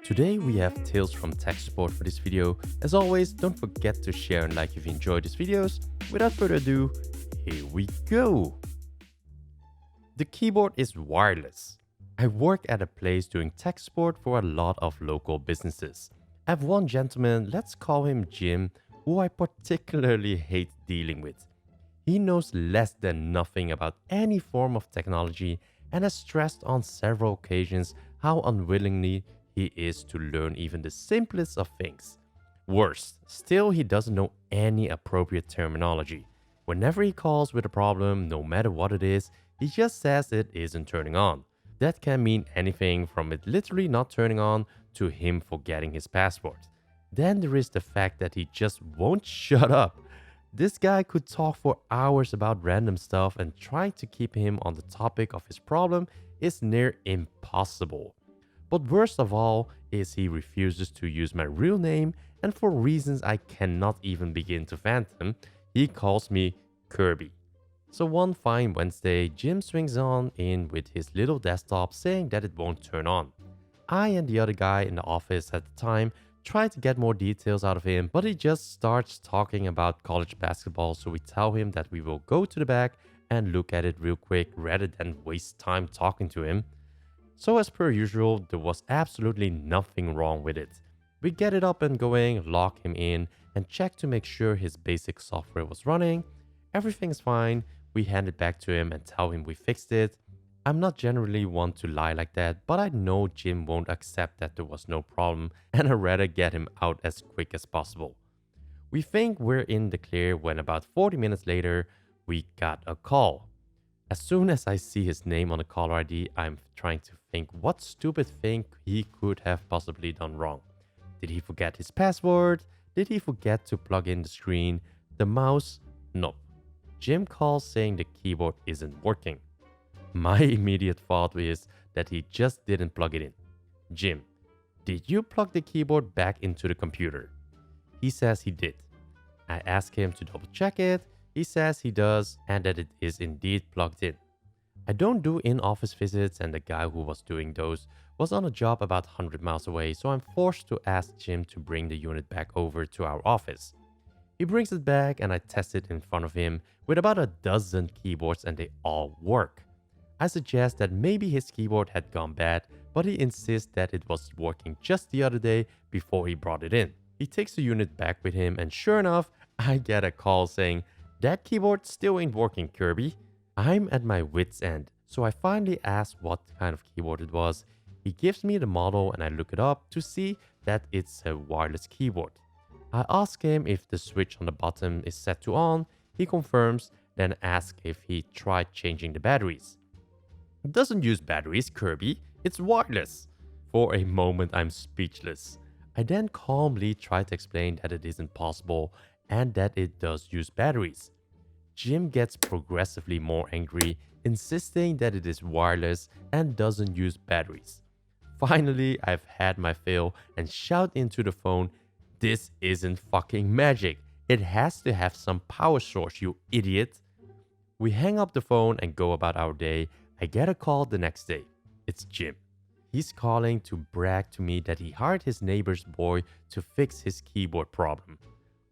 Today we have Tales from Tech Support for this video. As always, don't forget to share and like if you enjoyed these videos. Without further ado, here we go. The keyboard is wireless. I work at a place doing tech support for a lot of local businesses. I have one gentleman, let's call him Jim, who I particularly hate dealing with. He knows less than nothing about any form of technology and has stressed on several occasions how unwillingly he is to learn even the simplest of things. Worse, still, he doesn't know any appropriate terminology. Whenever he calls with a problem, no matter what it is, he just says it isn't turning on. That can mean anything from it literally not turning on to him forgetting his password. Then there is the fact that he just won't shut up. This guy could talk for hours about random stuff, and trying to keep him on the topic of his problem is near impossible. But worst of all is he refuses to use my real name, and for reasons I cannot even begin to fathom, he calls me Kirby. So one fine Wednesday, Jim swings on in with his little desktop saying that it won't turn on. I and the other guy in the office at the time try to get more details out of him, but he just starts talking about college basketball, so we tell him that we will go to the back and look at it real quick rather than waste time talking to him. So as per usual, there was absolutely nothing wrong with it. We get it up and going, lock him in, and check to make sure his basic software was running. Everything's fine. We hand it back to him and tell him we fixed it. I'm not generally one to lie like that, but I know Jim won't accept that there was no problem, and I'd rather get him out as quick as possible. We think we're in the clear when about 40 minutes later, we got a call. As soon as I see his name on the caller ID, I'm trying to think what stupid thing he could have possibly done wrong. Did he forget his password? Did he forget to plug in the screen? The mouse? No. Jim calls saying the keyboard isn't working. My immediate thought is that he just didn't plug it in. Jim, did you plug the keyboard back into the computer? He says he did. I ask him to double check it. He says he does and that it is indeed plugged in. I don't do in-office visits, and the guy who was doing those was on a job about 100 miles away, so I'm forced to ask Jim to bring the unit back over to our office. He brings it back and I test it in front of him with about a dozen keyboards and they all work. I suggest that maybe his keyboard had gone bad, but he insists that it was working just the other day before he brought it in. He takes the unit back with him, and sure enough, I get a call saying, "That keyboard still ain't working, Kirby." I'm at my wit's end, so I finally ask what kind of keyboard it was. He gives me the model and I look it up to see that it's a wireless keyboard. I ask him if the switch on the bottom is set to on. He confirms, then asks if he tried changing the batteries. "It doesn't use batteries, Kirby. It's wireless." For a moment, I'm speechless. I then calmly try to explain that it isn't possible and that it does use batteries. Jim gets progressively more angry, insisting that it is wireless and doesn't use batteries. Finally, I've had my fill and shout into the phone, "This isn't fucking magic. It has to have some power source, you idiot." We hang up the phone and go about our day. I get a call the next day. It's Jim. He's calling to brag to me that he hired his neighbor's boy to fix his keyboard problem.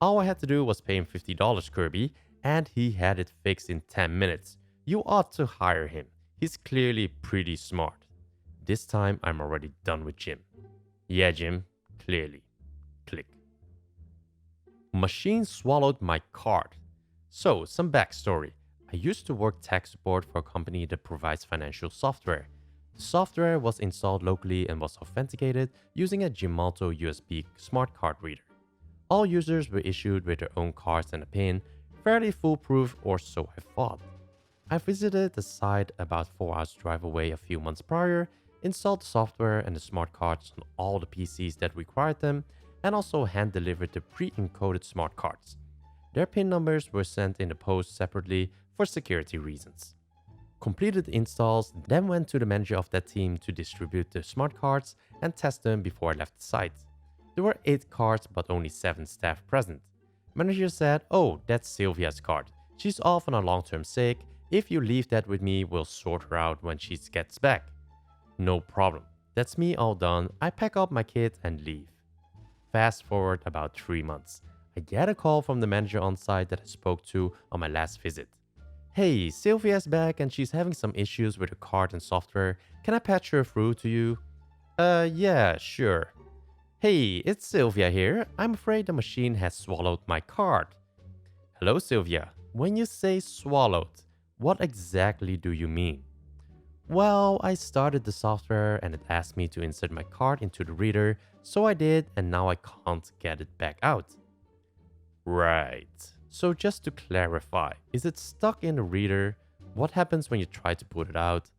All I had to do was pay him $50, Kirby, and he had it fixed in 10 minutes. You ought to hire him. He's clearly pretty smart. This time I'm already done with Jim. Yeah, Jim, clearly. Click. Machine swallowed my card. So, some backstory. I used to work tech support for a company that provides financial software. The software was installed locally and was authenticated using a Gemalto USB smart card reader. All users were issued with their own cards and a PIN, fairly foolproof, or so I thought. I visited the site about 4 hours drive away a few months prior, installed the software and the smart cards on all the PCs that required them, and also hand-delivered the pre-encoded smart cards. Their PIN numbers were sent in the post separately for security reasons. Completed the installs, then went to the manager of that team to distribute the smart cards and test them before I left the site. There were 8 cards but only 7 staff present. Manager said, "Oh, that's Sylvia's card. She's off on a long-term sick. If you leave that with me, we'll sort her out when she gets back." No problem. That's me all done. I pack up my kit and leave. Fast forward about 3 months. I get a call from the manager on site that I spoke to on my last visit. Hey, Sylvia's back and she's having some issues with her card and software. Can I patch her through to you? Yeah, sure. Hey, it's Sylvia here. I'm afraid the machine has swallowed my card. Hello, Sylvia. When you say swallowed, what exactly do you mean? Well, I started the software and it asked me to insert my card into the reader, so I did, and now I can't get it back out. Right. So just to clarify, is it stuck in the reader? What happens when you try to pull it out?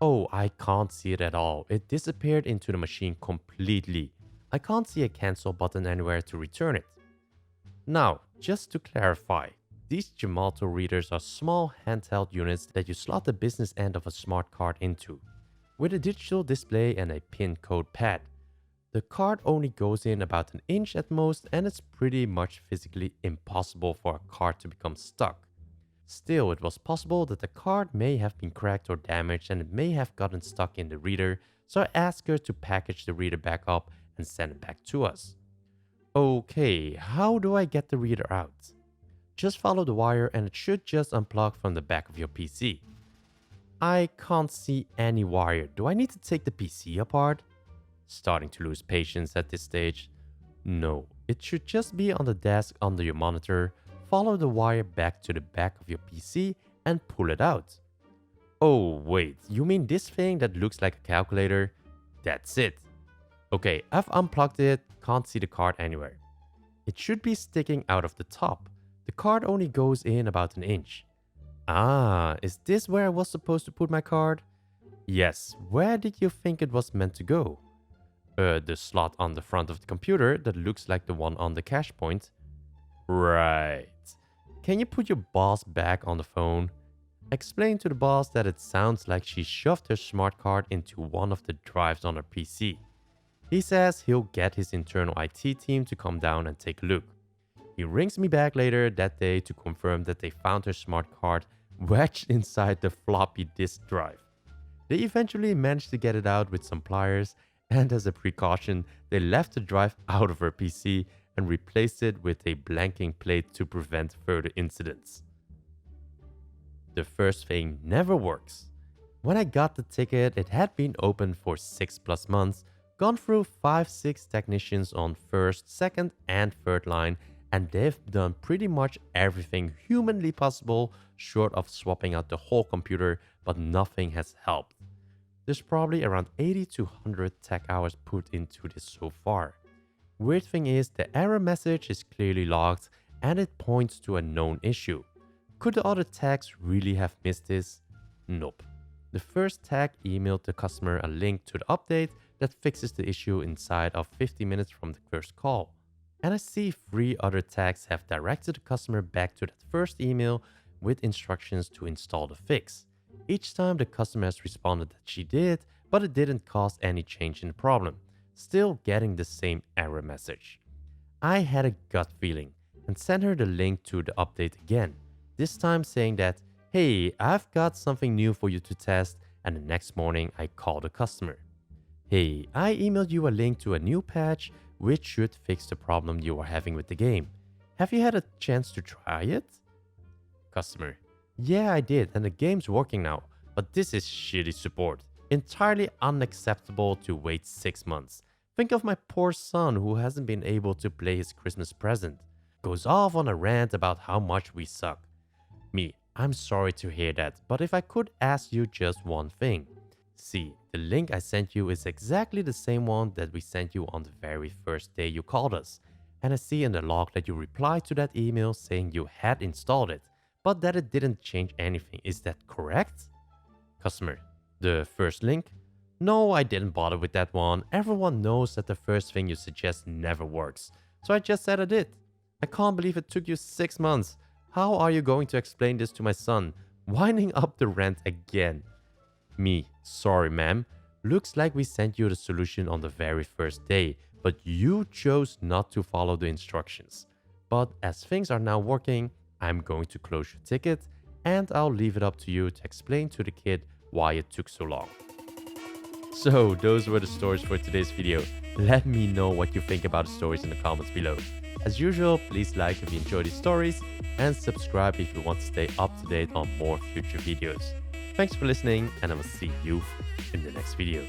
Oh, I can't see it at all. It disappeared into the machine completely. I can't see a cancel button anywhere to return it. Now, just to clarify, these Gemalto readers are small handheld units that you slot the business end of a smart card into, with a digital display and a pin code pad. The card only goes in about an inch at most, and it's pretty much physically impossible for a card to become stuck. Still, it was possible that the card may have been cracked or damaged and it may have gotten stuck in the reader, so I asked her to package the reader back up and send it back to us. Okay, how do I get the reader out? Just follow the wire and it should just unplug from the back of your PC. I can't see any wire. Do I need to take the PC apart? Starting to lose patience at this stage. No, it should just be on the desk under your monitor. Follow the wire back to the back of your PC and pull it out. Oh wait, you mean this thing that looks like a calculator? That's it. Okay, I've unplugged it, can't see the card anywhere. It should be sticking out of the top. The card only goes in about an inch. Ah, is this where I was supposed to put my card? Yes, where did you think it was meant to go? The slot on the front of the computer that looks like the one on the cache point. Right. Can you put your boss back on the phone? Explain to the boss that it sounds like she shoved her smart card into one of the drives on her PC. He says he'll get his internal IT team to come down and take a look. He rings me back later that day to confirm that they found her smart card wedged inside the floppy disk drive. They eventually managed to get it out with some pliers, and as a precaution, they left the drive out of her PC and replaced it with a blanking plate to prevent further incidents. The first thing never works. When I got the ticket, it had been open for 6+ months, gone through 5-6 technicians on first, second, and third line, and they've done pretty much everything humanly possible short of swapping out the whole computer, but nothing has helped. There's probably around 80 to 100 tech hours put into this so far. Weird thing is, the error message is clearly logged and it points to a known issue. Could the other techs really have missed this? Nope. The first tech emailed the customer a link to the update that fixes the issue inside of 50 minutes from the first call. And I see 3 other techs have directed the customer back to that first email with instructions to install the fix. Each time the customer has responded that she did, but it didn't cause any change in the problem, still getting the same error message. I had a gut feeling and sent her the link to the update again, this time saying that, hey, I've got something new for you to test, and the next morning I called the customer. Hey, I emailed you a link to a new patch which should fix the problem you are having with the game. Have you had a chance to try it? Customer: yeah, I did, and the game's working now, but this is shitty support. Entirely unacceptable to wait 6 months. Think of my poor son who hasn't been able to play his Christmas present. Goes off on a rant about how much we suck. Me: I'm sorry to hear that, but if I could ask you just one thing. See, the link I sent you is exactly the same one that we sent you on the very first day you called us. And I see in the log that you replied to that email saying you had installed it, but that it didn't change anything. Is that correct? Customer: the first link? No, I didn't bother with that one. Everyone knows that the first thing you suggest never works. So I just said I did. I can't believe it took you 6 months. How are you going to explain this to my son? Winding up the rant again. Me: sorry ma'am. Looks like we sent you the solution on the very first day, but you chose not to follow the instructions. But as things are now working, I'm going to close your ticket and I'll leave it up to you to explain to the kid why it took so long. So those were the stories for today's video. Let me know what you think about the stories in the comments below. As usual, please like if you enjoy these stories and subscribe if you want to stay up to date on more future videos. Thanks for listening, and I will see you in the next video.